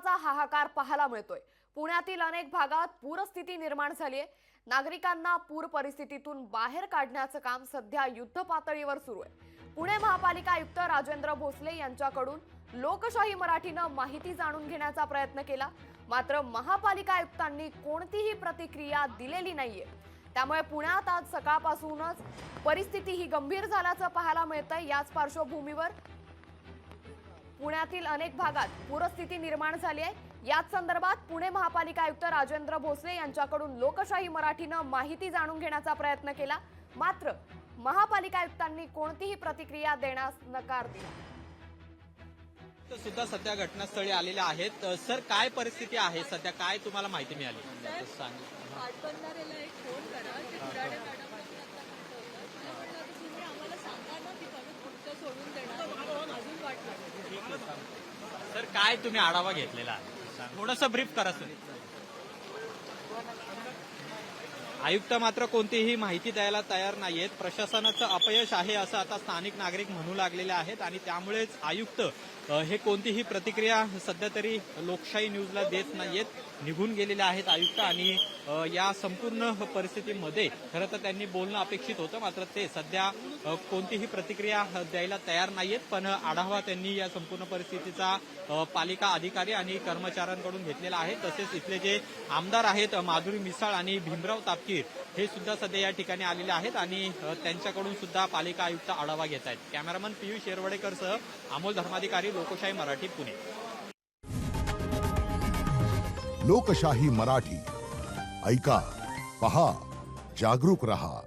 पावसाचा हाहाकार पाहायला मिळतोय। पुण्यातील अनेक भागात पूरस्थिती निर्माण झाली आहे। नागरिकांना पूर परिस्थितीतून बाहेर काढण्याचं काम सध्या युद्ध पातळीवर सुरू आहे। पुणे महापालिका आयुक्त राजेंद्र भोसले यांच्याकडून लोकशाही मराठीने माहिती जाणून घेण्याचा प्रयत्न केला, मात्र महापालिका आयुक्तांनी कोणतीही प्रतिक्रिया दिलेली नाहीये। त्यामुळे पुण्यात आज सकाळपासूनच परिस्थिती ही गंभीर झाल्याचं पाहायला मिळतंय। याच पार्श्वभूमीवर पुण्यातील अनेक भागात पूरस्थिती निर्माण झाली आहे। याच संदर्भात पुणे महापालिका आयुक्त राजेंद्र भोसले यांच्याकडून लोकशाही मराठीने माहिती जाणून घेण्याचा प्रयत्न केला, मात्र महापालिका आयुक्तांनी कोणतीही प्रतिक्रिया देण्यास नकार दिला। सुद्धा सध्या घटनास्थळी आलेल्या आहेत। सर, काय परिस्थिती आहे सध्या, काय तुम्हाला माहिती मिळाली? पाटबंधारेला एक फोन करा, ते कुराडे मॅडमला मी आता म्हटलं होतं, मला म्हटलं की तुम्ही आम्हाला सांगा ना की परत पुढचं सोडून देणार, अजून वाट लागेल। सर, काय तुम्ही आढावा घेतलेला आहे? थोडंसं ब्रीफ करा सर। आयुक्त मात्र कोणतीही माहिती द्यायला तयार नाहीयेत। प्रशासनाचं अपयश आहे असं आता स्थानिक नागरिक म्हणू लागलेले आहेत आणि त्यामुळेच आयुक्त हे कोणतीही प्रतिक्रिया सध्या तरी लोकशाही न्यूजला देत नाहीयेत। निघून गेलेले आहेत आयुक्त आणि या संपूर्ण परिस्थितीमध्ये खरं तर त्यांनी बोलणं अपेक्षित होतं, मात्र ते सध्या कोणतीही प्रतिक्रिया द्यायला तयार नाहीयेत। पण आढावा त्यांनी या संपूर्ण परिस्थितीचा पालिका अधिकारी आणि कर्मचाऱ्यांकडून घेतलेला आहे। तसेच इथले जे आमदार आहेत माधुरी मिसाळ आणि भीमराव तापकीर हे सुद्धा सध्या या ठिकाणी आलेले आहेत आणि त्यांच्याकडून सुद्धा पालिका आयुक्त आढावा घेत आहेत। कॅमेरामन पियुष येरवडेकरसह अमोल धर्माधिकारी, लोकशाही मराठी, पुणे। लोकशाही मराठी ऐका, पहा, जागरूक रहा।